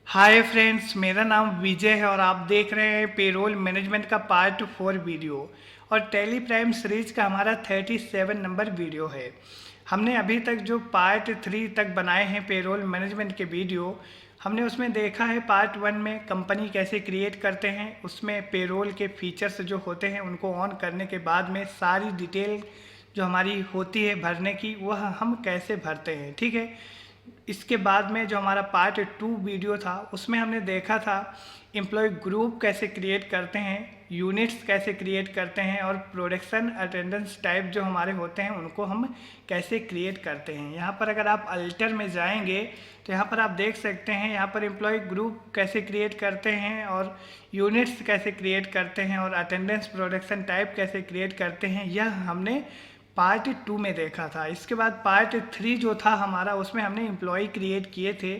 Hi friends, मेरा नाम विजय है और आप देख रहे हैं पेरोल मैनेजमेंट का पार्ट 4 वीडियो और टैली प्राइम सीरीज का हमारा 37 नंबर वीडियो है। हमने अभी तक जो पार्ट 3 तक बनाए हैं पेरोल मैनेजमेंट के वीडियो, हमने उसमें देखा है पार्ट 1 में कंपनी कैसे क्रिएट करते हैं, उसमें पेरोल के फीचर्स जो होते हैं उनको ऑन करने के बाद में सारी डिटेल जो हमारी होती है भरने की, वह हम कैसे भरते हैं। ठीक है, इसके बाद में जो हमारा पार्ट 2 वीडियो था उसमें हमने देखा था एम्प्लॉय ग्रुप कैसे क्रिएट करते हैं, यूनिट्स कैसे क्रिएट करते हैं और प्रोडक्शन अटेंडेंस टाइप जो हमारे होते हैं उनको हम कैसे क्रिएट करते हैं। यहाँ पर अगर आप अल्टर में जाएंगे तो यहाँ पर आप देख सकते हैं, यहाँ पर एम्प्लॉय ग्रुप कैसे क्रिएट करते हैं और यूनिट्स कैसे क्रिएट करते हैं और अटेंडेंस प्रोडक्शन टाइप कैसे क्रिएट करते हैं, यह हमने पार्ट 2 में देखा था। इसके बाद पार्ट 3 जो था हमारा, उसमें हमने एम्प्लॉय क्रिएट किए थे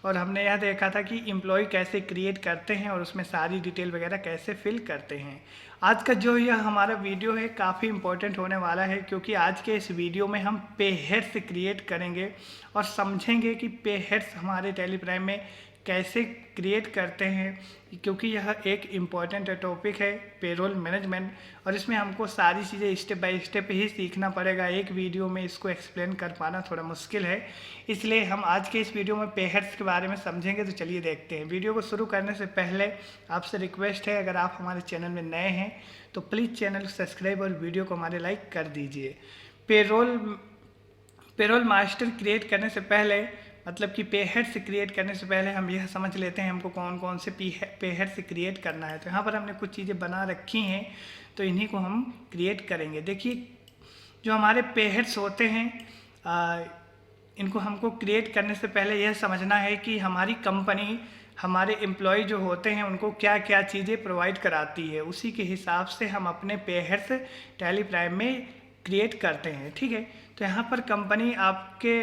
और हमने यह देखा था कि एम्प्लॉय कैसे क्रिएट करते हैं और उसमें सारी डिटेल वगैरह कैसे फिल करते हैं। आज का जो यह हमारा वीडियो है काफ़ी इंपॉर्टेंट होने वाला है, क्योंकि आज के इस वीडियो में हम पे हेड्स क्रिएट करेंगे और समझेंगे कि पे हेड्स हमारे टेलीप्राइम में कैसे क्रिएट करते हैं, क्योंकि यह एक इम्पॉर्टेंट टॉपिक है पेरोल मैनेजमेंट और इसमें हमको सारी चीज़ें स्टेप बाय स्टेप ही सीखना पड़ेगा। एक वीडियो में इसको एक्सप्लेन कर पाना थोड़ा मुश्किल है, इसलिए हम आज के इस वीडियो में पे हेड्स के बारे में समझेंगे। तो चलिए देखते हैं। वीडियो को शुरू करने से पहले आपसे रिक्वेस्ट है, अगर आप हमारे चैनल में नए हैं तो प्लीज़ चैनल को सब्सक्राइब और वीडियो को हमारे लाइक कर दीजिए। पेरोल मास्टर क्रिएट करने से पहले, मतलब कि पे हेड्स क्रिएट करने से पहले हम यह समझ लेते हैं हमको कौन कौन से पे हेड्स क्रिएट करना है। तो यहाँ पर हमने कुछ चीज़ें बना रखी हैं, तो इन्हीं को हम क्रिएट करेंगे। देखिए, जो हमारे पे हेड्स होते हैं इनको हमको क्रिएट करने से पहले यह समझना है कि हमारी कंपनी हमारे एम्प्लॉय जो होते हैं उनको क्या क्या चीज़ें प्रोवाइड कराती है, उसी के हिसाब से हम अपने पे हेड्स टैली प्राइम में क्रिएट करते हैं। ठीक है, तो यहाँ पर कंपनी आपके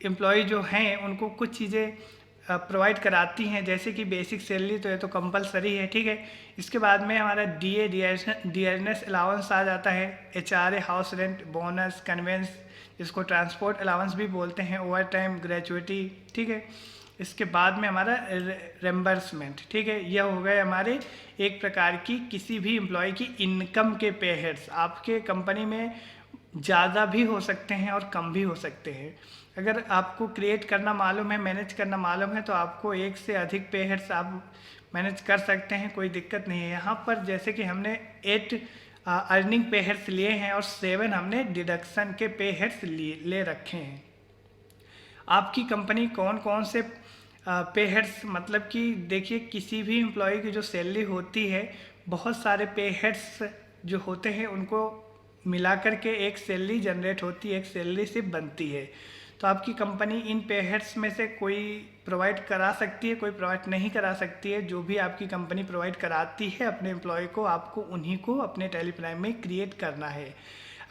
एम्प्लॉय जो हैं उनको कुछ चीज़ें प्रोवाइड कराती हैं, जैसे कि बेसिक सैलरी, तो ये तो कंपलसरी है। ठीक है, इसके बाद में हमारा डियरनेस अलाउंस आ जाता है, HRA, house rent, bonus, conveyance, जिसको ट्रांसपोर्ट अलाउंस भी बोलते हैं, ओवर टाइम, ग्रेजुएटी। ठीक है, इसके बाद में हमारा रेम्बर्समेंट। ठीक है, यह हो गए हमारे एक प्रकार की किसी भी एम्प्लॉय की इनकम के पे हेड्स। आपके कंपनी में ज़्यादा भी हो सकते हैं और कम भी हो सकते हैं। अगर आपको क्रिएट करना मालूम है, मैनेज करना मालूम है, तो आपको एक से अधिक पे हेड्स आप मैनेज कर सकते हैं, कोई दिक्कत नहीं है। यहाँ पर जैसे कि हमने 8 अर्निंग पे हेड्स लिए हैं और 7 हमने डिडक्शन के पे हेड्स ले रखे हैं। आपकी कंपनी कौन कौन से पे हेड्स, मतलब कि देखिए, किसी भी एम्प्लॉय की जो सैलरी होती है, बहुत सारे पे हेड्स जो होते हैं उनको मिला कर के एक सैलरी जनरेट होती है, एक सैलरी सिर्फ बनती है। तो आपकी कंपनी इन पे हेड्स में से कोई प्रोवाइड करा सकती है, कोई प्रोवाइड नहीं करा सकती है। जो भी आपकी कंपनी प्रोवाइड कराती है अपने एम्प्लॉय को, आपको उन्हीं को अपने टेलीप्राइम में क्रिएट करना है।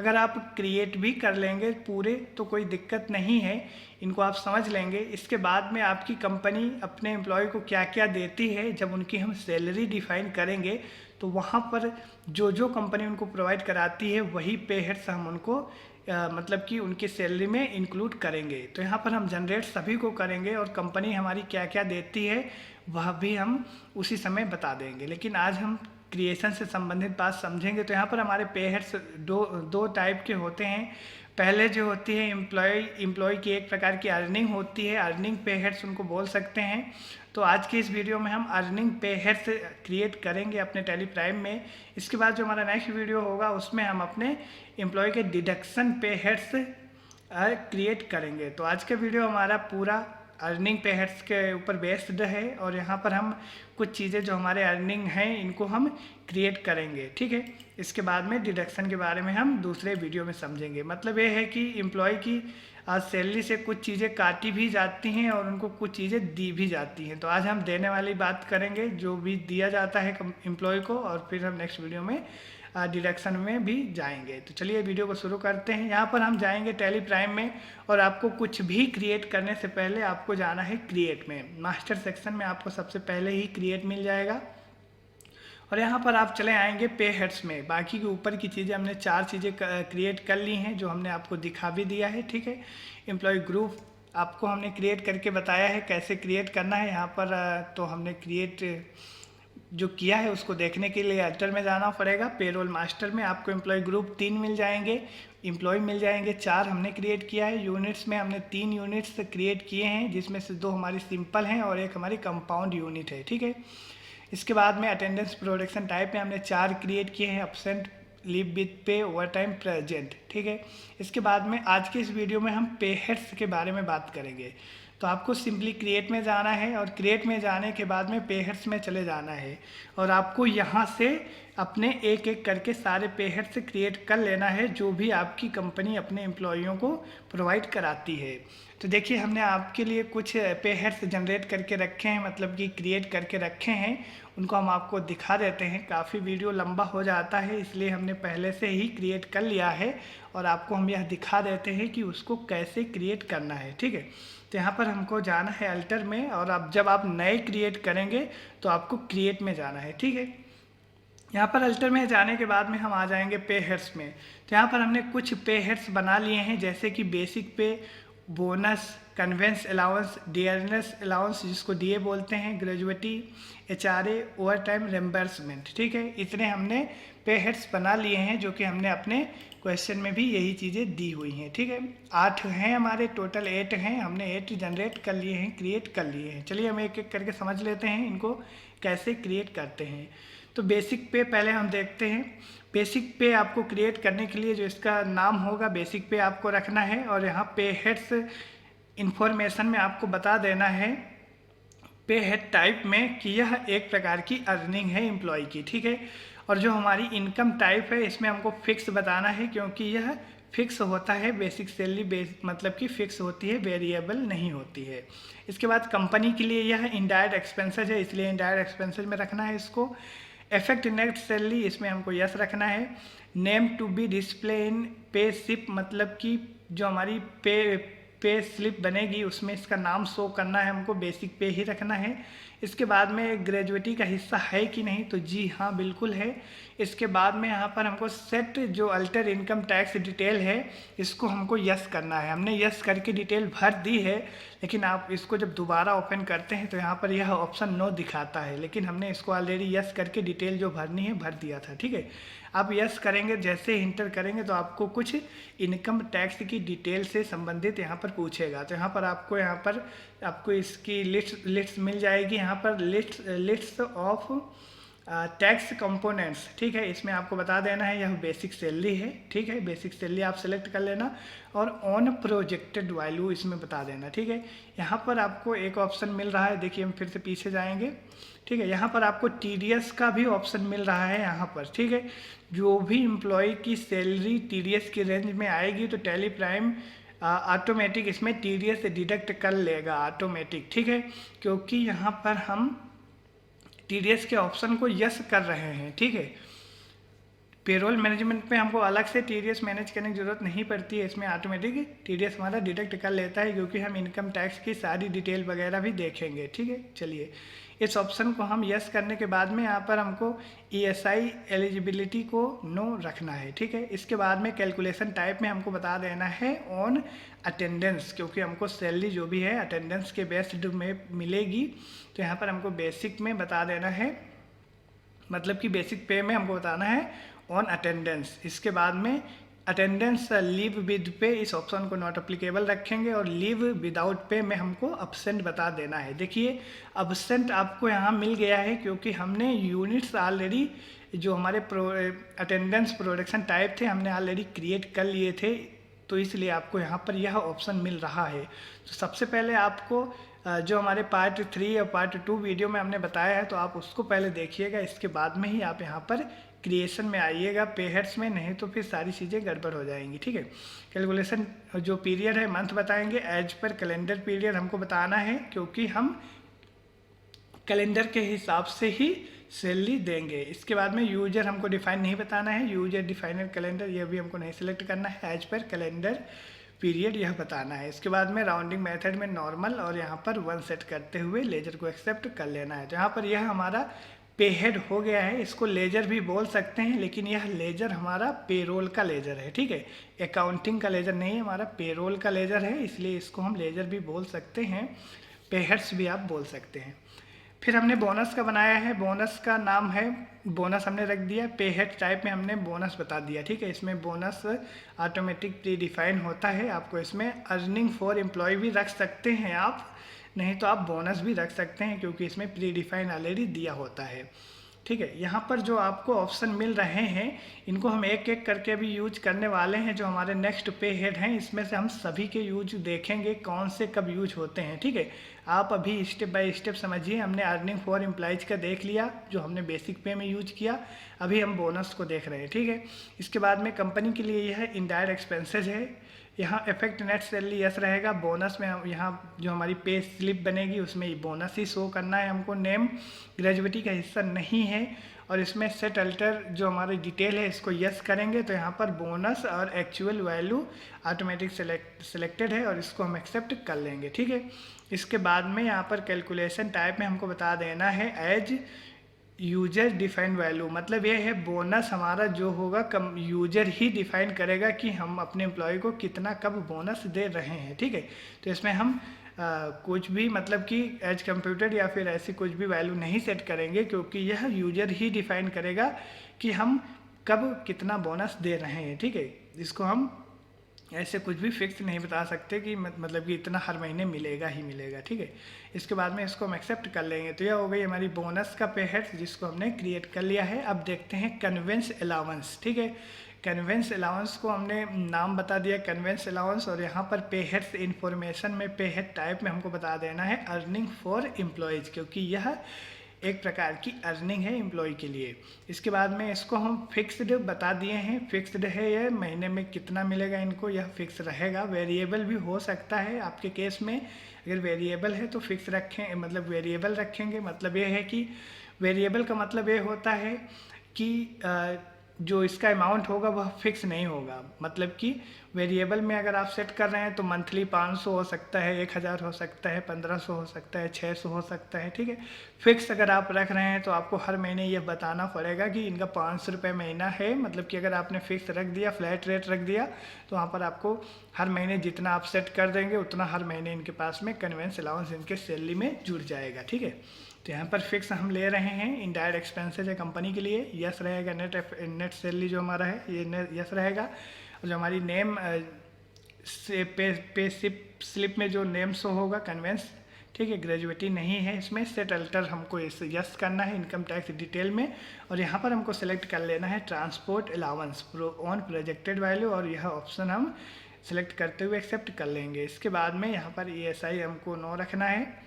अगर आप क्रिएट भी कर लेंगे पूरे तो कोई दिक्कत नहीं है, इनको आप समझ लेंगे। इसके बाद में आपकी कंपनी अपने एम्प्लॉय को क्या क्या देती है, जब उनकी हम सैलरी डिफाइन करेंगे तो वहाँ पर जो जो कंपनी उनको प्रोवाइड कराती है वही पे हेड्स हम उनको मतलब कि उनकी सैलरी में इंक्लूड करेंगे। तो यहाँ पर हम जनरेट सभी को करेंगे और कंपनी हमारी क्या क्या देती है वह भी हम उसी समय बता देंगे। लेकिन आज हम क्रिएशन से संबंधित बात समझेंगे। तो यहाँ पर हमारे पे हेड्स दो टाइप के होते हैं। पहले जो होती है एम्प्लॉय की एक प्रकार की अर्निंग होती है, अर्निंग पे हेड्स उनको बोल सकते हैं। तो आज की इस वीडियो में हम अर्निंग पे हेड्स क्रिएट करेंगे अपने टेलीप्राइम में। इसके बाद जो हमारा नेक्स्ट वीडियो होगा उसमें हम अपने एम्प्लॉय के डिडक्शन पे हेड्स क्रिएट करेंगे। तो आज का वीडियो हमारा पूरा अर्निंग पे हेड्स के ऊपर बेस्ड है और यहाँ पर हम कुछ चीज़ें जो हमारे अर्निंग हैं इनको हम क्रिएट करेंगे। ठीक है, इसके बाद में डिडक्शन के बारे में हम दूसरे वीडियो में समझेंगे। मतलब ये है कि एम्प्लॉय की सैलरी से कुछ चीज़ें काटी भी जाती हैं और उनको कुछ चीज़ें दी भी जाती हैं। तो आज हम देने वाली बात करेंगे, जो भी दिया जाता है एम्प्लॉय को, और फिर हम नेक्स्ट वीडियो में डिडक्शन में भी जाएंगे। तो चलिए वीडियो को शुरू करते हैं। यहाँ पर हम जाएंगे टैली प्राइम में और आपको कुछ भी क्रिएट करने से पहले आपको जाना है क्रिएट में। मास्टर सेक्शन में आपको सबसे पहले ही क्रिएट मिल जाएगा और यहाँ पर आप चले आएंगे पे हेड्स में। बाकी के ऊपर की चीज़ें हमने 4 चीज़ें क्रिएट कर ली हैं जो हमने आपको दिखा भी दिया है। ठीक है, एम्प्लॉय ग्रुप, आपको हमने क्रिएट करके बताया है कैसे क्रिएट करना है। यहाँ पर तो हमने क्रिएट जो किया है उसको देखने के लिए अल्टर में जाना पड़ेगा। पेरोल मास्टर में आपको एम्प्लॉय ग्रुप 3 मिल जाएंगे, एम्प्लॉय मिल जाएंगे 4 हमने क्रिएट किया है। यूनिट्स में हमने 3 यूनिट्स क्रिएट किए हैं, जिसमें से 2 हमारी सिंपल हैं और एक हमारी कंपाउंड यूनिट है, ठीक है। इसके बाद में अटेंडेंस प्रोडक्शन टाइप में हमने 4 क्रिएट किए हैं, एब्सेंट, लीव विद पे, ओवर टाइम, प्रेजेंट, ठीक है। इसके बाद में आज के इस वीडियो में हम पे हेड्स के बारे में बात करेंगे। तो आपको सिंपली क्रिएट में जाना है और क्रिएट में जाने के बाद में पे हेड्स में चले जाना है और आपको यहाँ से अपने एक एक करके सारे पे हेड्स क्रिएट कर लेना है जो भी आपकी कंपनी अपने एम्प्लॉइयों को प्रोवाइड कराती है। तो देखिए हमने आपके लिए कुछ पे हेड्स जनरेट करके रखे हैं, मतलब कि क्रिएट करके रखे हैं, उनको हम आपको दिखा देते हैं। काफ़ी वीडियो लंबा हो जाता है इसलिए हमने पहले से ही क्रिएट कर लिया है और आपको हम यह दिखा देते हैं कि उसको कैसे क्रिएट करना है, ठीक है। तो यहाँ पर हमको जाना है अल्टर में और अब जब आप नए क्रिएट करेंगे तो आपको क्रिएट में जाना है, ठीक है। यहाँ पर अल्टर में जाने के बाद में हम आ जाएंगे पे हेड्स में। तो यहाँ पर हमने कुछ पे हेड्स बना लिए हैं, जैसे कि बेसिक पे, bonus, convince allowance, dearness allowance जिसको डीए बोलते हैं, ग्रेजुएटी, एचआरए, ओवर टाइम, रेम्बर्समेंट, ठीक है। इतने हमने पे हेड्स बना लिए हैं जो कि हमने अपने क्वेश्चन में भी यही चीज़ें दी हुई हैं, ठीक है। 8 हैं हमारे, टोटल 8 हैं, हमने 8 जनरेट कर लिए हैं, क्रिएट कर लिए हैं। चलिए हम एक एक करके समझ लेते हैं इनको कैसे क्रिएट करते हैं। तो बेसिक पे पहले हम देखते हैं। बेसिक पे आपको क्रिएट करने के लिए जो इसका नाम होगा बेसिक पे आपको रखना है और यहाँ पे हेड्स इंफॉर्मेशन में आपको बता देना है पे हेड टाइप में कि यह एक प्रकार की अर्निंग है एम्प्लॉय की, ठीक है। और जो हमारी इनकम टाइप है इसमें हमको फिक्स बताना है क्योंकि यह फिक्स होता है, बेसिक सैलरी मतलब कि फिक्स होती है, वेरिएबल नहीं होती है। इसके बाद कंपनी के लिए यह इनडायरेक्ट एक्सपेंसेस है इसलिए इनडायरेक्ट एक्सपेंसेस में रखना है इसको। इफेक्ट नेट सैलरी इसमें हमको यस रखना है। Name to be display in pay slip मतलब कि जो हमारी पे स्लिप बनेगी उसमें इसका नाम शो करना है, हमको बेसिक पे ही रखना है। इसके बाद में ग्रेजुएटी का हिस्सा है कि नहीं, तो जी हाँ बिल्कुल है। इसके बाद में यहाँ पर हमको सेट जो अल्टर इनकम टैक्स डिटेल है इसको हमको यस करना है। हमने यस करके डिटेल भर दी है, लेकिन आप इसको जब दोबारा ओपन करते हैं तो यहाँ पर यह ऑप्शन नो दिखाता है, लेकिन हमने इसको ऑलरेडी यस करके डिटेल जो भरनी है भर दिया था, ठीक है। आप यस करेंगे, जैसे इंटर करेंगे तो आपको कुछ इनकम टैक्स की डिटेल से संबंधित यहाँ पर पूछेगा। तो यहाँ पर आपको इसकी लिस्ट मिल जाएगी। यहाँ पर लिस्ट ऑफ टैक्स कंपोनेंट्स, ठीक है। इसमें आपको बता देना है यह बेसिक सैलरी है, ठीक है। बेसिक सैलरी आप सेलेक्ट कर लेना और ऑन प्रोजेक्टेड वैल्यू इसमें बता देना, ठीक है। यहाँ पर आपको एक ऑप्शन मिल रहा है, देखिए हम फिर से पीछे जाएंगे, ठीक है। यहाँ पर आपको टीडीएस का भी ऑप्शन मिल रहा है यहाँ पर, ठीक है। जो भी एम्प्लॉय की सैलरी टीडीएस की रेंज में आएगी तो टैली प्राइम ऑटोमेटिक इसमें टीडीएस डिडक्ट कर लेगा ऑटोमेटिक, ठीक है। क्योंकि यहाँ पर हम टीडीएस के ऑप्शन को यस कर रहे हैं, ठीक है। पेरोल मैनेजमेंट में हमको अलग से टीडीएस मैनेज करने की ज़रूरत नहीं पड़ती है, इसमें ऑटोमेटिक टीडीएस हमारा डिडक्ट कर लेता है क्योंकि हम इनकम टैक्स की सारी डिटेल वगैरह भी देखेंगे, ठीक है। चलिए इस ऑप्शन को हम यस करने के बाद में यहाँ पर हमको ईएसआई एलिजिबिलिटी को नो रखना है, ठीक है। इसके बाद में कैलकुलेशन टाइप में हमको बता देना है ऑन अटेंडेंस, क्योंकि हमको सैलरी जो भी है अटेंडेंस के बेस्ड में मिलेगी। तो यहाँ पर हमको बेसिक में बता देना है, मतलब कि बेसिक पे में हमको बताना है ऑन अटेंडेंस। इसके बाद में अटेंडेंस लीव विद पे इस ऑप्शन को नॉट अप्लीकेबल रखेंगे और लीव विदाउट पे में हमको अब्सेंट बता देना है। देखिए अब्सेंट आपको यहाँ मिल गया है क्योंकि हमने यूनिट्स ऑलरेडी जो हमारे अटेंडेंस प्रोडक्शन टाइप थे हमने ऑलरेडी क्रिएट कर लिए थे, तो इसलिए आपको यहाँ पर यह ऑप्शन मिल रहा है। तो सबसे पहले आपको जो हमारे पार्ट 3 और पार्ट 2 वीडियो में हमने बताया है तो आप उसको पहले देखिएगा, इसके बाद में ही आप यहाँ पर क्रिएशन में आइएगा पे हेड्स में, नहीं तो फिर सारी चीज़ें गड़बड़ हो जाएंगी, ठीक है। कैलकुलेशन जो पीरियड है मंथ बताएंगे, एज पर कैलेंडर पीरियड हमको बताना है क्योंकि हम कैलेंडर के हिसाब से ही सैलरी देंगे। इसके बाद में यूजर हमको डिफाइन नहीं बताना है, यूजर डिफाइनर कैलेंडर यह भी हमको नहीं सिलेक्ट करना है, एज पर कैलेंडर पीरियड यह बताना है। इसके बाद में राउंडिंग मेथड में नॉर्मल और यहाँ पर 1 सेट करते हुए लेजर को एक्सेप्ट कर लेना है। तो यहाँ पर यह हमारा पे हेड हो गया है, इसको लेजर भी बोल सकते हैं, लेकिन यह लेजर हमारा पेरोल का लेजर है, ठीक है, अकाउंटिंग का लेजर नहीं है, हमारा पेरोल का लेजर है, इसलिए इसको हम लेजर भी बोल सकते हैं, पे हेड्स भी आप बोल सकते हैं। फिर हमने बोनस का बनाया है, बोनस का नाम है, बोनस हमने रख दिया, पे हेड टाइप में हमने बोनस बता दिया, ठीक है। इसमें बोनस ऑटोमेटिक प्री डिफाइन होता है, आपको इसमें अर्निंग फॉर एम्प्लॉय भी रख सकते हैं आप, नहीं तो आप बोनस भी रख सकते हैं, क्योंकि इसमें प्री डिफाइन ऑलरेडी दिया होता है, ठीक है। यहाँ पर जो आपको ऑप्शन मिल रहे हैं, इनको हम एक एक करके अभी यूज करने वाले हैं, जो हमारे नेक्स्ट पे हेड हैं, इसमें से हम सभी के यूज देखेंगे कौन से कब यूज होते हैं, ठीक है। आप अभी स्टेप बाय स्टेप समझिए, हमने अर्निंग फॉर एम्प्लॉयज का देख लिया, जो हमने बेसिक पे में यूज किया, अभी हम बोनस को देख रहे हैं, ठीक है। इसके बाद में कंपनी के लिए यह इनडायरेक्ट एक्सपेंसेज है, यहाँ इफेक्ट नेट सैलरी यस रहेगा, बोनस में हम यहाँ जो हमारी पे स्लिप बनेगी उसमें बोनस ही शो करना है हमको, नेम ग्रेजुएटी का हिस्सा नहीं है, और इसमें सेट अल्टर जो हमारी डिटेल है इसको यस करेंगे, तो यहाँ पर बोनस और एक्चुअल वैल्यू ऑटोमेटिक सेलेक्टेड है और इसको हम एक्सेप्ट कर लेंगे, ठीक है। इसके बाद में यहाँ पर कैलकुलेशन टाइप में हमको बता देना है एज यूजर डिफाइंड वैल्यू, मतलब ये है बोनस हमारा जो होगा कम यूजर ही डिफाइन करेगा कि हम अपने एम्प्लॉय को कितना कब बोनस दे रहे हैं, ठीक है। तो इसमें हम कुछ भी मतलब कि एज कंप्यूटर या फिर ऐसी कुछ भी वैल्यू नहीं सेट करेंगे, क्योंकि यह यूजर ही डिफाइन करेगा कि हम कब कितना बोनस दे रहे हैं, ठीक है। इसको हम ऐसे कुछ भी फिक्स नहीं बता सकते कि मतलब कि इतना हर महीने मिलेगा ही मिलेगा, ठीक है। इसके बाद में इसको हम एक्सेप्ट कर लेंगे, तो यह हो गई हमारी बोनस का पे हेड, जिसको हमने क्रिएट कर लिया है। अब देखते हैं कन्वेंस अलाउंस, ठीक है। कन्वेंस अलाउंस को हमने नाम बता दिया कन्वेंस अलाउंस, और यहाँ पर पे हेड्स इन्फॉर्मेशन में पे हेड टाइप में हमको बता देना है अर्निंग फॉर एम्प्लॉयज़, क्योंकि यह एक प्रकार की अर्निंग है एम्प्लॉय के लिए। इसके बाद में इसको हम फिक्स्ड बता दिए हैं, फिक्स्ड है, यह महीने में कितना मिलेगा इनको, यह फिक्स रहेगा। वेरिएबल भी हो सकता है आपके केस में, अगर वेरिएबल है तो फिक्स रखें, मतलब वेरिएबल रखेंगे, मतलब ये है कि वेरिएबल का मतलब ये होता है कि जो इसका अमाउंट होगा वह फिक्स नहीं होगा, मतलब कि वेरिएबल में अगर आप सेट कर रहे हैं तो मंथली 500 हो सकता है, 1000 हो सकता है, 1500 हो सकता है, 600 हो सकता है, ठीक है। फिक्स अगर आप रख रहे हैं तो आपको हर महीने ये बताना पड़ेगा कि इनका 500 रुपये महीना है, मतलब कि अगर आपने फिक्स रख दिया, फ्लैट रेट रख दिया, तो वहाँ पर आपको हर महीने जितना आप सेट कर देंगे उतना हर महीने इनके पास में कन्वेंस अलाउंस इनके सैलरी में जुड़ जाएगा, ठीक है। तो यहाँ पर फिक्स हम ले रहे हैं, इनडायरेक्ट एक्सपेंसेज है कंपनी के लिए, यस रहेगा। नेट सैलरी जो हमारा है ये यस रहेगा, और जो हमारी नेम से पे स्लिप में जो नेम शो होगा कन्वेंस, ठीक है, ग्रेजुएटी नहीं है इसमें, सेट अल्टर हमको इस यस करना है इनकम टैक्स डिटेल में, और यहाँ पर हमको सेलेक्ट कर लेना है transport allowance on projected value, और यह ऑप्शन हम सेलेक्ट करते हुए एक्सेप्ट कर लेंगे। इसके बाद में यहाँ पर ESI हमको नो रखना है।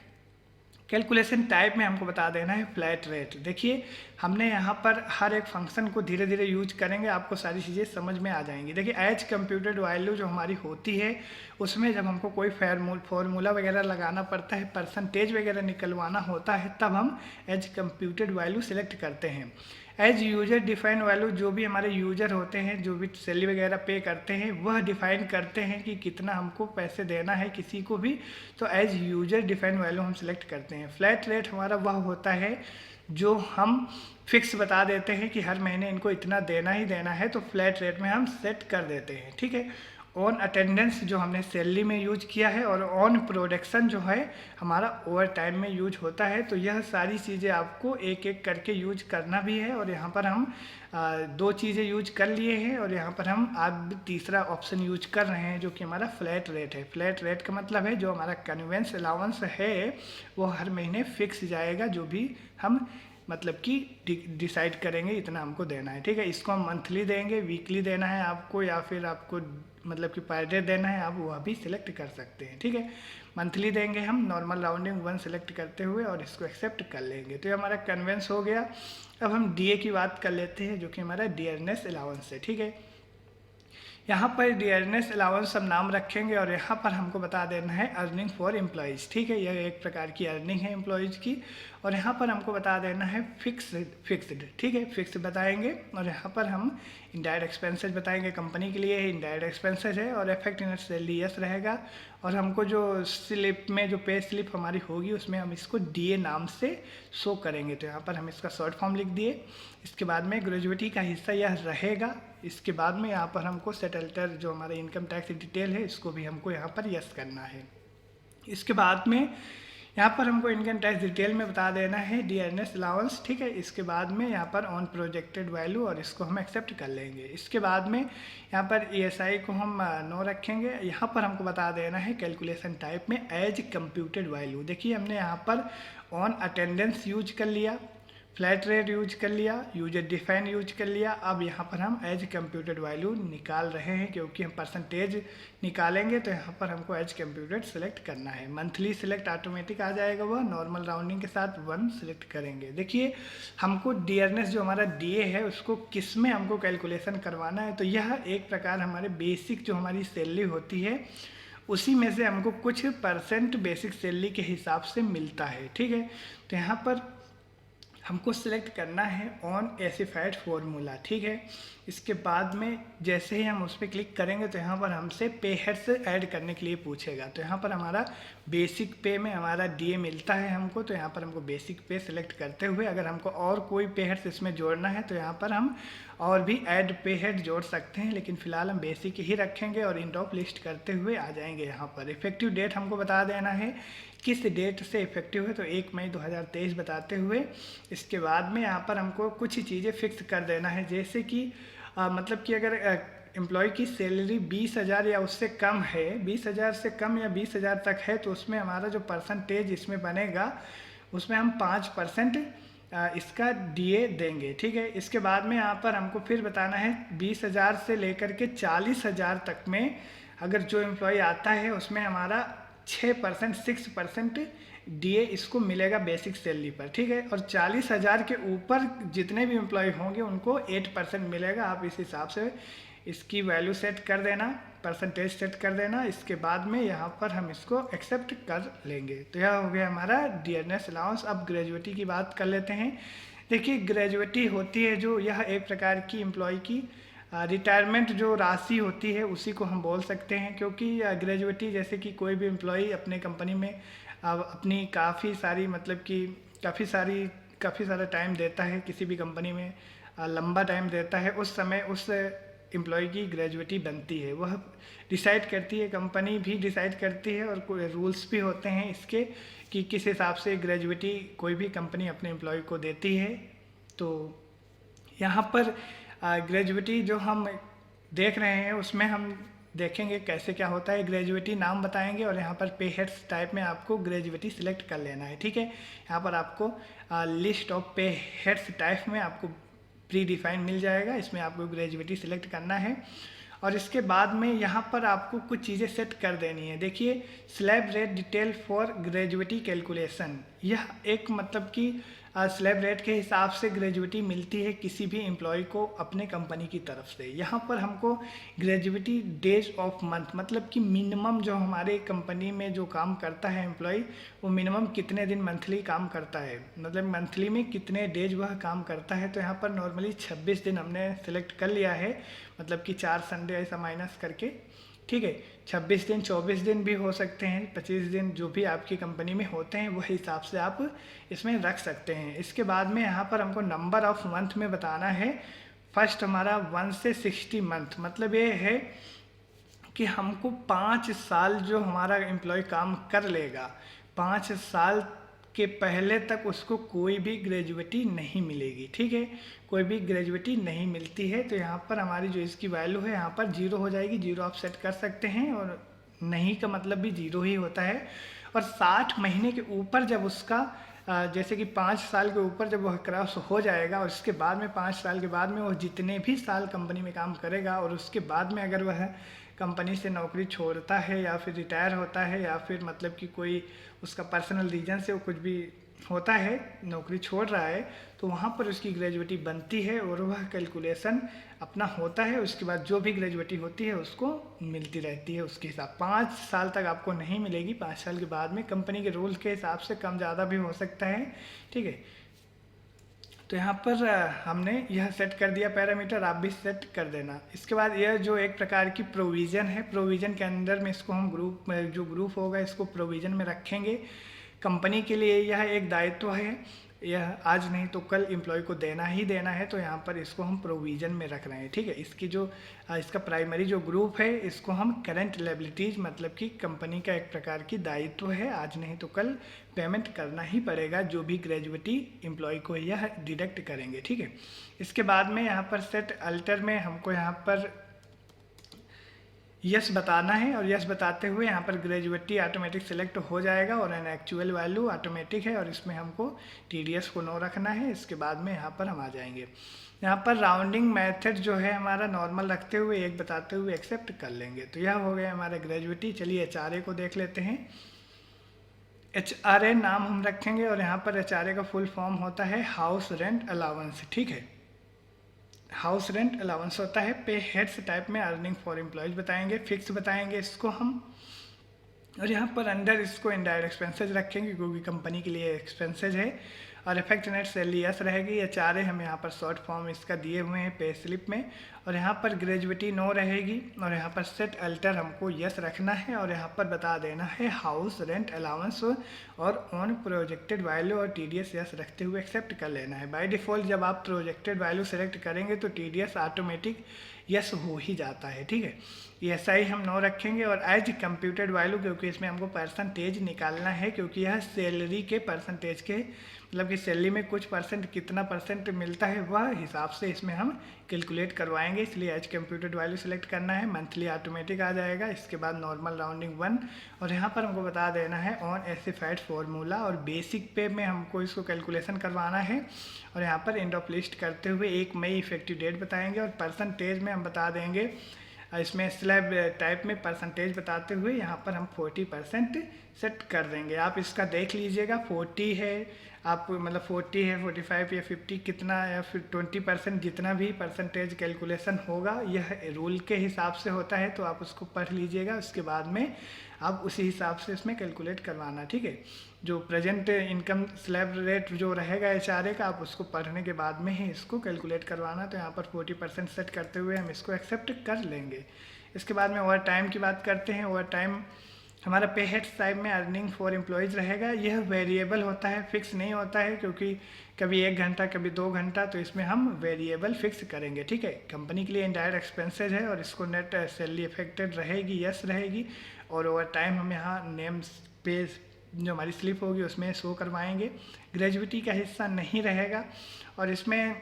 कैलकुलेशन टाइप में हमको बता देना है फ्लैट रेट। देखिए हमने यहाँ पर हर एक फंक्शन को धीरे धीरे यूज करेंगे, आपको सारी चीज़ें समझ में आ जाएंगी। देखिए एज कंप्यूटेड वैल्यू जो हमारी होती है, उसमें जब हमको कोई फॉर्मूला वगैरह लगाना पड़ता है, परसेंटेज वगैरह निकलवाना होता है, तब हम एज कंप्यूटेड वैल्यू सिलेक्ट करते हैं। एज यूजर डिफाइन वैल्यू जो भी हमारे यूजर होते हैं, जो भी सैलरी वगैरह पे करते हैं, वह डिफाइन करते हैं कि कितना हमको पैसे देना है किसी को भी, तो एज यूजर डिफाइन वैल्यू हम सिलेक्ट करते हैं। फ्लैट रेट हमारा वह होता है जो हम फिक्स बता देते हैं कि हर महीने इनको इतना देना ही देना है, तो फ्लैट रेट में हम सेट कर देते हैं, ठीक है। ऑन अटेंडेंस जो हमने सैलरी में यूज किया है, और ऑन प्रोडक्शन जो है हमारा ओवर टाइम में यूज होता है। तो यह सारी चीज़ें आपको एक एक करके यूज करना भी है, और यहाँ पर हम दो चीज़ें यूज कर लिए हैं, और यहाँ पर हम अब तीसरा ऑप्शन यूज कर रहे हैं जो कि हमारा फ्लैट रेट है। फ्लैट रेट का मतलब है जो हमारा कन्वेंस अलाउंस है वो हर महीने फिक्स जाएगा, जो भी हम मतलब कि डिसाइड करेंगे इतना हमको देना है, ठीक है। इसको हम मंथली देंगे, वीकली देना है आपको, या फिर आपको मतलब कि पर डे देना है, आप वह भी सिलेक्ट कर सकते हैं, ठीक है। मंथली देंगे हम नॉर्मल राउंडिंग 1 सेलेक्ट करते हुए, और इसको एक्सेप्ट कर लेंगे। तो ये हमारा कन्वेंस हो गया। अब हम DA की बात कर लेते हैं, जो कि हमारा डियरनेस अलाउंस है, ठीक है। यहाँ पर डियरनेस अलाउंस हम नाम रखेंगे, और यहाँ पर हमको बता देना है अर्निंग फॉर एम्प्लॉयज़, ठीक है। यह एक प्रकार की अर्निंग है एम्प्लॉयज़ की, और यहाँ पर हमको बता देना है फिक्स्ड, ठीक है, फिक्स बताएंगे। और यहाँ पर हम इनडायरेक्ट एक्सपेंसेस बताएंगे, कंपनी के लिए इनडायरेक्ट एक्सपेंसेस है, और इफेक्ट नेट सैलरी यस रहेगा, और हमको जो स्लिप में जो पे स्लिप हमारी होगी उसमें हम इसको डीए नाम से शो करेंगे। तो यहाँ पर हम इसका शॉर्ट फॉर्म लिख दिए। इसके बाद में ग्रेजुएटी का हिस्सा यह रहेगा। इसके बाद में यहाँ पर हमको सेटल्टर जो हमारा इनकम टैक्स डिटेल है इसको भी हमको यहाँ पर यस करना है। इसके बाद में यहाँ पर हमको इनकम टैक्स डिटेल में बता देना है डियरनेस अलाउंस, ठीक है। इसके बाद में यहाँ पर ऑन प्रोजेक्टेड वैल्यू और इसको हम एक्सेप्ट कर लेंगे। इसके बाद में यहाँ पर ईएसआई को हम नो रखेंगे। यहाँ पर हमको बता देना है कैलकुलेशन टाइप में एज कंप्यूटेड वैल्यू। देखिए हमने यहाँ पर ऑन अटेंडेंस यूज कर लिया, फ्लैट रेट यूज कर लिया, यूजर डिफाइन यूज कर लिया। अब यहाँ पर हम एज कंप्यूटेड वैल्यू निकाल रहे हैं, क्योंकि हम परसेंटेज निकालेंगे तो यहाँ पर हमको एज कंप्यूटेड सेलेक्ट करना है। मंथली सेलेक्ट ऑटोमेटिक आ जाएगा, वह नॉर्मल राउंडिंग के साथ 1 सेलेक्ट करेंगे। देखिए हमको डियरनेस जो हमारा डीए है उसको किस में हमको कैलकुलेशन करवाना है, तो यह एक प्रकार हमारे बेसिक जो हमारी सैलरी होती है उसी में से हमको कुछ परसेंट बेसिक सैलरी के हिसाब से मिलता है, ठीक है। तो यहाँ पर हमको सिलेक्ट करना है ऑन एसिफाइड फॉर्मूला, ठीक है। इसके बाद में जैसे ही हम उस पर क्लिक करेंगे तो यहाँ पर हमसे पे हेड्स ऐड करने के लिए पूछेगा। तो यहाँ पर हमारा बेसिक पे में हमारा डीए मिलता है हमको, तो यहाँ पर हमको बेसिक पे सिलेक्ट करते हुए अगर हमको और कोई पे हेड्स इसमें जोड़ना है तो यहाँ पर हम और भी ऐड पे हेड जोड़ सकते हैं, लेकिन फिलहाल हम बेसिक ही रखेंगे और इंड ऑफ लिस्ट करते हुए आ जाएंगे। यहाँ पर इफेक्टिव डेट हमको बता देना है किस डेट से इफेक्टिव है, तो 1 मई 2023 बताते हुए इसके बाद में यहाँ पर हमको कुछ चीज़ें फिक्स कर देना है, जैसे कि मतलब कि अगर एम्प्लॉय की सैलरी 20,000 या उससे कम है, 20,000 से कम या 20,000 तक है, तो उसमें हमारा जो परसेंटेज इसमें बनेगा उसमें हम 5% इसका डीए देंगे, ठीक है। इसके बाद में यहाँ पर हमको फिर बताना है 20,000 से लेकर के 40,000 तक में अगर जो एम्प्लॉय आता है उसमें हमारा 6% डीए इसको मिलेगा बेसिक सैलरी पर, ठीक है। और 40,000 के ऊपर जितने भी एम्प्लॉय होंगे उनको 8% मिलेगा। आप इस हिसाब से इसकी वैल्यू सेट कर देना, परसेंटेज सेट कर देना। इसके बाद में यहाँ पर हम इसको एक्सेप्ट कर लेंगे। तो यह हो गया हमारा डियरनेस अलाउंस। अब ग्रेजुएटी की बात कर लेते हैं। देखिए ग्रेजुएटी होती है जो यह एक प्रकार की एम्प्लॉय की रिटायरमेंट जो राशि होती है उसी को हम बोल सकते हैं, क्योंकि ग्रेजुएटी जैसे कि कोई भी एम्प्लॉय अपने कंपनी में अपनी काफ़ी सारी मतलब कि काफ़ी सारा टाइम देता है, किसी भी कंपनी में लंबा टाइम देता है, उस समय उस एम्प्लॉय की ग्रेजुएटी बनती है। वह डिसाइड करती है, कंपनी भी डिसाइड करती है और कोई रूल्स भी होते हैं इसके कि किस हिसाब से ग्रेजुएटी कोई भी कंपनी अपने एम्प्लॉय को देती है। तो यहाँ पर ग्रेजुएटी जो हम देख रहे हैं उसमें हम देखेंगे कैसे क्या होता है। ग्रेजुएटी नाम बताएंगे और यहाँ पर पे हेड्स टाइप में आपको ग्रेजुएटी सिलेक्ट कर लेना है, ठीक है। यहाँ पर आपको लिस्ट ऑफ पे हेड्स टाइप में आपको प्री डिफाइन मिल जाएगा, इसमें आपको ग्रेजुएटी सिलेक्ट करना है। और इसके बाद में यहाँ पर आपको कुछ चीज़ें सेट कर देनी है। देखिए slab rate detail for gratuity calculation, यह एक मतलब कि स्लैब रेट के हिसाब से ग्रेजुएटी मिलती है किसी भी एम्प्लॉय को अपने कंपनी की तरफ से। यहाँ पर हमको ग्रेजुएटी डेज ऑफ मंथ मतलब कि मिनिमम जो हमारे कंपनी में जो काम करता है एम्प्लॉय वो मिनिमम कितने दिन मंथली काम करता है, मतलब मंथली में कितने डेज वह काम करता है। तो यहाँ पर नॉर्मली 26 दिन हमने सेलेक्ट कर लिया है, मतलब कि 4 संडे ऐसा माइनस करके, ठीक है। 26 दिन 24 दिन भी हो सकते हैं, 25 दिन जो भी आपकी कंपनी में होते हैं वह हिसाब से आप इसमें रख सकते हैं। इसके बाद में यहाँ पर हमको नंबर ऑफ मंथ में बताना है। फर्स्ट हमारा 1 से 60 मंथ, मतलब ये है कि हमको 5 साल जो हमारा एम्प्लॉय काम कर लेगा, 5 साल के पहले तक उसको कोई भी ग्रेजुएटी नहीं मिलेगी, ठीक है। कोई भी ग्रेजुएटी नहीं मिलती है। तो यहाँ पर हमारी जो इसकी वैल्यू है यहाँ पर 0 हो जाएगी, 0 आप सेट कर सकते हैं, और नहीं का मतलब भी 0 ही होता है। और 60 महीने के ऊपर जब उसका जैसे कि 5 साल के ऊपर जब वह क्रॉस हो जाएगा और उसके बाद में 5 साल के बाद में वह जितने भी साल कंपनी में काम करेगा और उसके बाद में अगर वह कंपनी से नौकरी छोड़ता है या फिर रिटायर होता है या फिर मतलब कि कोई उसका पर्सनल रीजन से वो कुछ भी होता है, नौकरी छोड़ रहा है, तो वहाँ पर उसकी ग्रेजुएटी बनती है और वह कैलकुलेशन अपना होता है। उसके बाद जो भी ग्रेजुएटी होती है उसको मिलती रहती है उसके हिसाब। 5 साल तक आपको नहीं मिलेगी, 5 साल के बाद में कंपनी के रूल के हिसाब से कम ज़्यादा भी हो सकता है, ठीक है। तो यहाँ पर हमने यह सेट कर दिया पैरामीटर, आप भी सेट कर देना। इसके बाद यह जो एक प्रकार की प्रोविज़न है, प्रोविज़न के अंदर में इसको हम ग्रुप में, जो ग्रुप होगा इसको प्रोविज़न में रखेंगे। कंपनी के लिए यह एक दायित्व है, यह आज नहीं तो कल एम्प्लॉय को देना ही देना है, तो यहाँ पर इसको हम प्रोविज़न में रख रहे हैं, ठीक है। इसकी जो इसका प्राइमरी जो ग्रुप है इसको हम करंट लायबिलिटीज़, मतलब कि कंपनी का एक प्रकार की दायित्व है, आज नहीं तो कल पेमेंट करना ही पड़ेगा, जो भी ग्रेजुएटी एम्प्लॉय को यह डिडक्ट करेंगे, ठीक है। इसके बाद में यहाँ पर सेट अल्टर में हमको यहाँ पर यस बताना है, और यस बताते हुए यहाँ पर ग्रेजुएटी ऑटोमेटिक सिलेक्ट हो जाएगा और एन एक्चुअल वैल्यू ऑटोमेटिक है, और इसमें हमको टीडीएस को नो रखना है। इसके बाद में यहाँ पर हम आ जाएंगे, यहाँ पर राउंडिंग मेथड जो है हमारा नॉर्मल रखते हुए एक बताते हुए एक्सेप्ट कर लेंगे। तो यह हो गया हमारा ग्रेजुएटी। चलिए HRA को देख लेते हैं। HRA नाम हम रखेंगे, और यहाँ पर HRA का फुल फॉर्म होता है हाउस रेंट अलाउंस, ठीक है। हाउस रेंट अलाउंस होता है। पे हेड्स टाइप में अर्निंग फॉर एम्प्लॉयज बताएंगे, फिक्स बताएंगे इसको हम, और यहाँ पर अंडर इसको इनडायरेक्ट एक्सपेंसेज रखेंगे क्योंकि कंपनी के लिए एक्सपेंसेज है, और इफेक्ट नेट सैलरी यस रहेगी। HRA हम यहाँ पर शॉर्ट फॉर्म इसका दिए हुए हैं पे स्लिप में, और यहाँ पर ग्रेजुएटी नो रहेगी, और यहाँ पर सेट अल्टर हमको यस रखना है, और यहाँ पर बता देना है हाउस रेंट अलाउंस और ऑन प्रोजेक्टेड वैल्यू और TDS यस रखते हुए एक्सेप्ट कर लेना है। बाय डिफ़ॉल्ट जब आप प्रोजेक्टेड वैल्यू सेलेक्ट करेंगे तो TDS ऑटोमेटिक यस हो ही जाता है, ठीक है। ये SI हम नो रखेंगे, और एज कंप्यूटेड वैल्यू, क्योंकि इसमें हमको परसेंटेज निकालना है, क्योंकि यह सैलरी के परसेंटेज के, मतलब कि सैलरी में कुछ परसेंट कितना परसेंट मिलता है वह हिसाब से इसमें हम कैलकुलेट करवाएंगे, इसलिए एज कंप्यूटेड वैल्यू सेलेक्ट करना है। मंथली ऑटोमेटिक आ जाएगा। इसके बाद नॉर्मल राउंडिंग 1, और यहाँ पर हमको बता देना है ऑन एसिफाइड फार्मूला, और बेसिक पे में हमको इसको कैलकुलेशन करवाना है, और यहाँ पर एंड ऑफ लिस्ट करते हुए 1 मई इफेक्टिव डेट बताएंगे, और परसेंटेज में हम बता देंगे, इसमें स्लैब टाइप में परसेंटेज बताते हुए यहाँ पर हम 40% सेट कर देंगे। आप इसका देख लीजिएगा, 40 है, आप मतलब 40 है, 45 या 50 कितना, या फिर 20% जितना भी परसेंटेज कैलकुलेशन होगा यह रूल के हिसाब से होता है, तो आप उसको पढ़ लीजिएगा। उसके बाद में आप उसी हिसाब से इसमें कैलकुलेट करवाना, ठीक है। जो प्रेजेंट इनकम स्लैब रेट जो रहेगा HRA का, आप उसको पढ़ने के बाद में ही इसको कैलकुलेट करवाना। तो यहाँ पर 40% सेट करते हुए हम इसको एक्सेप्ट कर लेंगे। इसके बाद में ओवर टाइम की बात करते हैं। ओवर टाइम हमारा पे हेड्स टाइप में अर्निंग फॉर एम्प्लॉयज़ रहेगा। यह वेरिएबल होता है, फिक्स नहीं होता है, क्योंकि कभी 1 घंटा कभी 2 घंटा, तो इसमें हम वेरिएबल फिक्स करेंगे, ठीक है। कंपनी के लिए इनडायरेक्ट एक्सपेंसेज है, और इसको नेट सैलरी इफेक्टेड रहेगी, यस रहेगी। और ओवर टाइम हम यहाँ नेम पे जो हमारी स्लिप होगी उसमें शो करवाएंगे। ग्रेजुएटी का हिस्सा नहीं रहेगा, और इसमें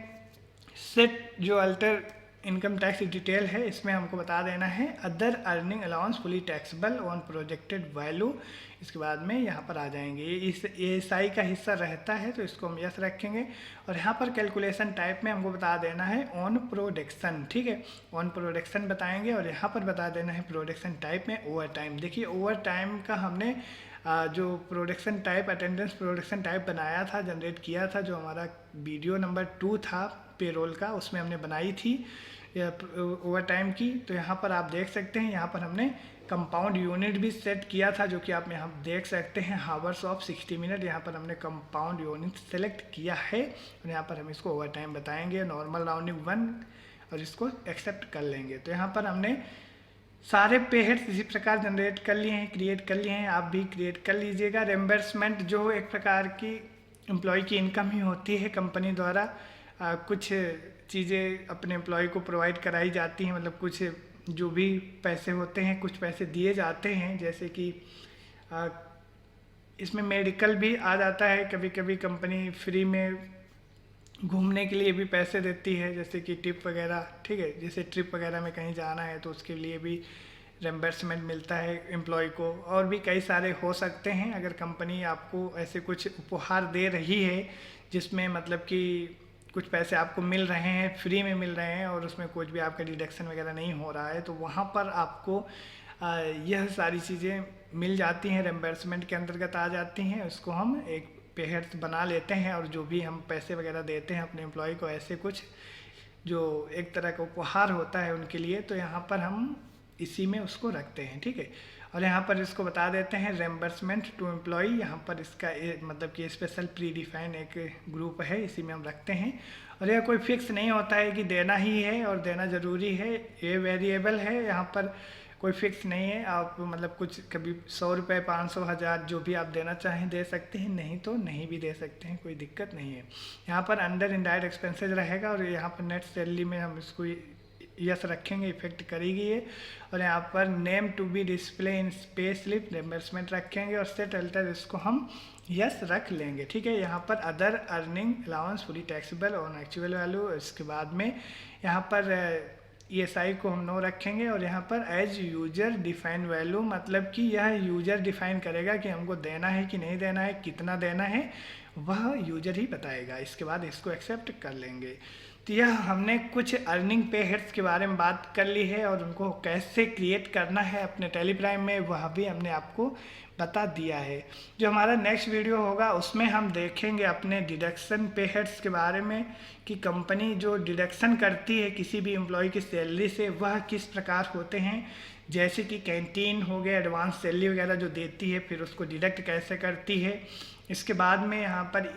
सेट जो अल्टर इनकम टैक्स डिटेल है इसमें हमको बता देना है other earning allowance fully taxable on projected value. इसके बाद में यहाँ पर आ जाएंगे, इस ASI का हिस्सा रहता है तो इसको हम यस रखेंगे। और यहाँ पर कैलकुलेशन टाइप में हमको बता देना है ऑन प्रोडक्शन, ठीक है, ऑन प्रोडक्शन बताएंगे। और यहाँ पर बता देना है प्रोडक्शन टाइप में ओवर टाइम। देखिए ओवर टाइम का हमने जो production type attendance production type बनाया था, जनरेट किया था, जो हमारा वीडियो नंबर 2 था पेरोल का, उसमें हमने बनाई थी ओवर टाइम की। तो यहाँ पर आप देख सकते हैं, यहाँ पर हमने कंपाउंड यूनिट भी सेट किया था, जो कि आप यहाँ देख सकते हैं हावर्स ऑफ 60 मिनट। यहाँ पर हमने कंपाउंड यूनिट सेलेक्ट किया है, और यहाँ पर हम इसको ओवर टाइम बताएंगे। नॉर्मल राउंडिंग 1, और इसको एक्सेप्ट कर लेंगे। तो यहाँ पर हमने सारे पे हेड्स इसी प्रकार जनरेट कर लिए हैं, क्रिएट कर लिए हैं, आप भी क्रिएट कर लीजिएगा। रेम्बर्समेंट जो एक प्रकार की एम्प्लॉय की इनकम ही होती है, कंपनी द्वारा कुछ चीज़ें अपने एम्प्लॉय को प्रोवाइड कराई जाती हैं, मतलब कुछ जो भी पैसे होते हैं कुछ पैसे दिए जाते हैं, जैसे कि इसमें मेडिकल भी आ जाता है। कभी कभी कंपनी फ्री में घूमने के लिए भी पैसे देती है, जैसे कि टिप वगैरह, ठीक है, जैसे ट्रिप वगैरह में कहीं जाना है तो उसके लिए भी रेम्बर्समेंट मिलता है एम्प्लॉय को। और भी कई सारे हो सकते हैं, अगर कंपनी आपको ऐसे कुछ उपहार दे रही है जिसमें मतलब कि कुछ पैसे आपको मिल रहे हैं, फ्री में मिल रहे हैं, और उसमें कुछ भी आपका डिडक्शन वगैरह नहीं हो रहा है, तो वहाँ पर आपको यह सारी चीज़ें मिल जाती हैं, रेम्बर्समेंट के अंतर्गत आ जाती हैं। उसको हम एक पे हेड्स बना लेते हैं, और जो भी हम पैसे वगैरह देते हैं अपने एम्प्लॉय को, ऐसे कुछ जो एक तरह का उपहार होता है उनके लिए, तो यहाँ पर हम इसी में उसको रखते हैं, ठीक है। और यहाँ पर इसको बता देते हैं रेम्बर्समेंट टू एम्प्लॉई। यहाँ पर इसका मतलब कि स्पेशल प्री डिफाइन एक ग्रुप है, इसी में हम रखते हैं। और यह कोई फिक्स नहीं होता है कि देना ही है और देना ज़रूरी है, ये वेरिएबल है, यहाँ पर कोई फिक्स नहीं है। आप मतलब कुछ कभी 100 रुपये, 500, 1000 जो भी आप देना चाहें दे सकते हैं, नहीं तो नहीं भी दे सकते हैं, कोई दिक्कत नहीं है। यहाँ पर अंडर इनडायरेक्ट एक्सपेंसेस रहेगा और यहाँ पर नेट सैलरी में हम इसको यस रखेंगे, इफेक्ट करेगी ये। और यहाँ पर name to be display in pay slip reimbursement रखेंगे और सेट अल्टर इसको हम यस रख लेंगे, ठीक है। यहाँ पर other earning allowance fully taxable on actual value, इसके बाद में यहाँ पर ESI को हम नो रखेंगे। और यहाँ पर एज यूजर डिफाइन वैल्यू, मतलब कि यह यूजर डिफाइन करेगा कि हमको देना है कि नहीं देना है, कितना देना है वह यूजर ही बताएगा। इसके बाद इसको एक्सेप्ट कर लेंगे। तो यह हमने कुछ अर्निंग पे हेड्स के बारे में बात कर ली है और उनको कैसे क्रिएट करना है अपने टेलीप्राइम में, वह भी हमने आपको बता दिया है। जो हमारा नेक्स्ट वीडियो होगा उसमें हम देखेंगे अपने डिडक्शन पे हेड्स के बारे में, कि कंपनी जो डिडक्शन करती है किसी भी एम्प्लॉय की सैलरी से वह किस प्रकार होते हैं। जैसे कि कैंटीन हो गया, एडवांस सैलरी वगैरह जो देती है, फिर उसको डिडक्ट कैसे करती है। इसके बाद में यहाँ पर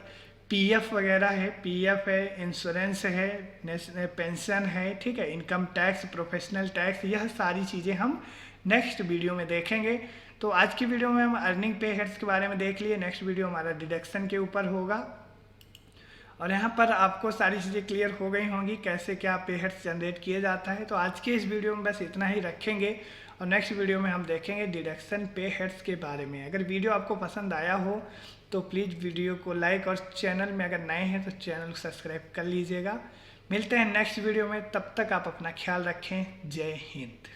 PF वगैरह है, PF है, इंश्योरेंस है, नेशनल पेंशन है, ठीक है, इनकम टैक्स, प्रोफेशनल टैक्स, यह सारी चीज़ें हम नेक्स्ट वीडियो में देखेंगे। तो आज की वीडियो में हम अर्निंग पे हेड्स के बारे में देख लिए, नेक्स्ट वीडियो हमारा डिडक्शन के ऊपर होगा। और यहाँ पर आपको सारी चीज़ें क्लियर हो गई होंगी कैसे क्या पे हेड्स जनरेट किया जाता है। तो आज के इस वीडियो में बस इतना ही रखेंगे और नेक्स्ट वीडियो में हम देखेंगे डिडक्शन पे हेड्स के बारे में। अगर वीडियो आपको पसंद आया हो तो प्लीज़ वीडियो को लाइक और चैनल में अगर नए हैं तो चैनल को सब्सक्राइब कर लीजिएगा। मिलते हैं नेक्स्ट वीडियो में, तब तक आप अपना ख्याल रखें। जय हिंद।